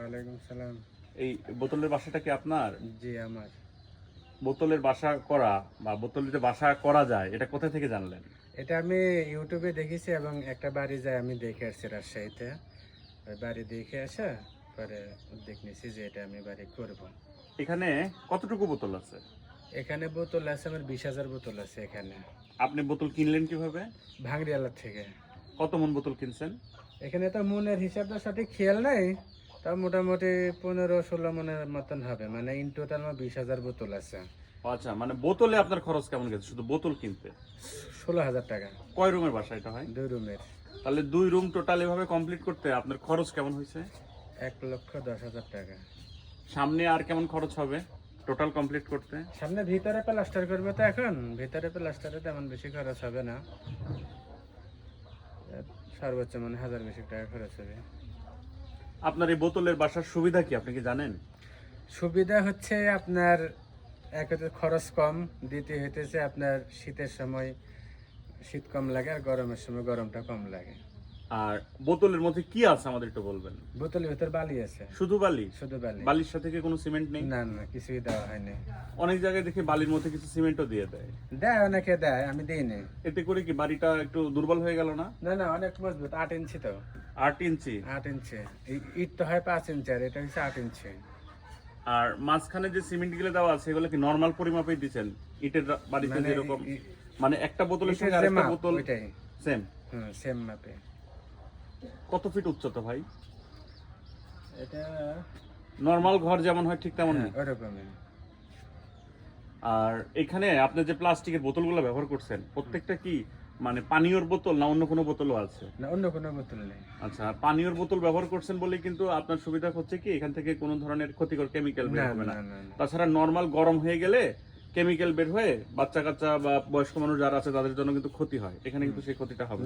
ওয়ালাইকুম সালাম। এই বোতলের বাসাটা কি আপনার? জি আমার। বোতলের বাসা করা বা বোতলের যে বাসা করা যায় এটা কোথা থেকে জানলেন? এটা আমি ইউটিউবে দেখেছি এবং একটা বাড়ি যায় আমি দেখে আসছি রাজশাহীতে। ওই বাড়ি দেখে আসা পরে উদ্যোগ নিয়েছি যে এটা আমি বাড়ি করব। এখানে কতটুকু বোতল আছে? এখানে বোতল আছে আমার 20,000 বোতল আছে এখানে। আপনি বোতল কিনলেন কিভাবে? ভাঙড়িয়ালা থেকে। কত মন বোতল কিনছেন? এখানে তো মনের হিসাবটা সঠিক খেয়াল নাই, তাও মোটামুটি 15-16 মনের মতন হবে, মানে ইন টোটাল আমার 20,000 বোতল আছে। আচ্ছা, মানে বোতলে আপনার খরচ কেমন গেছে শুধু বোতল কিনতে? 16,000 টাকা। কয় রুমের বাসা এটা হয়? 2 রুমের। তাহলে 2 রুম টোটাল এভাবে কমপ্লিট করতে আপনার খরচ কেমন হয়েছে? 1,10,000 টাকা। সামনে আর কেমন খরচ হবে টোটাল কমপ্লিট করতে? সামনে ভিতরে প্লাস্টার করবে তো, এখন ভিতরে প্লাস্টারে তেমন বেশি খরচ হবে না, সর্বোচ্চ মানে 1,000 টাকা খরচ হবে। আপনার এই বোতলের বাসার সুবিধা কি আপনি কি জানেন? সুবিধা হচ্ছে আপনার এক হচ্ছে খরচ কম, দ্বিতীয় হইতেছে আপনার শীতের সময় শীত কম লাগে আর গরমের সময় গরমটা কম লাগে। আর বোতলের মধ্যে কি আছে আমাদের একটু বলবেন? বোতলের ভিতর বালি আছে। শুধু বালি? শুধু বালি। বালির সাথে কি কোনো সিমেন্ট নেই? না না, কিছুই দেওয়া হয়নি। অনেক জায়গায় দেখি বালির মধ্যে কিছু সিমেন্টও দিয়ে দেয়। দেয়, অনেকে দেয়, আমি দিইনি। এতে করে কি বাড়িটা একটু দুর্বল হয়ে গেল না? না না, অনেক মজবুত। 8 ইঞ্চি তো। 8 ইঞ্চি? 8 ইঞ্চি। ইট তো হয় 5 ইঞ্চি আর এটা হচ্ছে 8 ইঞ্চি। আর মাঝখানে যে সিমেন্ট গুলো দেওয়া আছে এগুলো কি নরমাল পরিমাপেই দিচ্ছেন? ইটের বাড়িতে মানে যেরকম, মানে একটা বোতলের ইটের সঙ্গে যে আরেকটা মাপ, বোতল ওইটাই। সেম? সেম মাপে। কত ফিট উচ্চতা ভাই? এটা নরমাল ঘর যেমন হয় ঠিক তেমন নেই? ওরকমই। আর এখানে আপনি যে প্লাস্টিকের বোতলগুলো ব্যবহার করছেন প্রত্যেকটা কি মানে পানীয়র বোতল না অন্য কোনো বোতলও আছে? না, অন্য কোনো বোতল নেই। আচ্ছা, পানীয়র বোতল ব্যবহার করছেন বলে কিন্তু আপনার সুবিধা হচ্ছে কি এখান থেকে কোনো ধরনের ক্ষতিকর কেমিক্যাল বের না হবে না না। না না। তাছাড়া নরমাল গরম হয়ে গেলে কেমিক্যাল বের হয়ে বাচ্চা কাচ্চা বা বয়স্ক মানুষ যারা আছে তাদের জন্য কিন্তু ক্ষতি হয়, এখানে কিন্তু সেই ক্ষতিটা হবে না।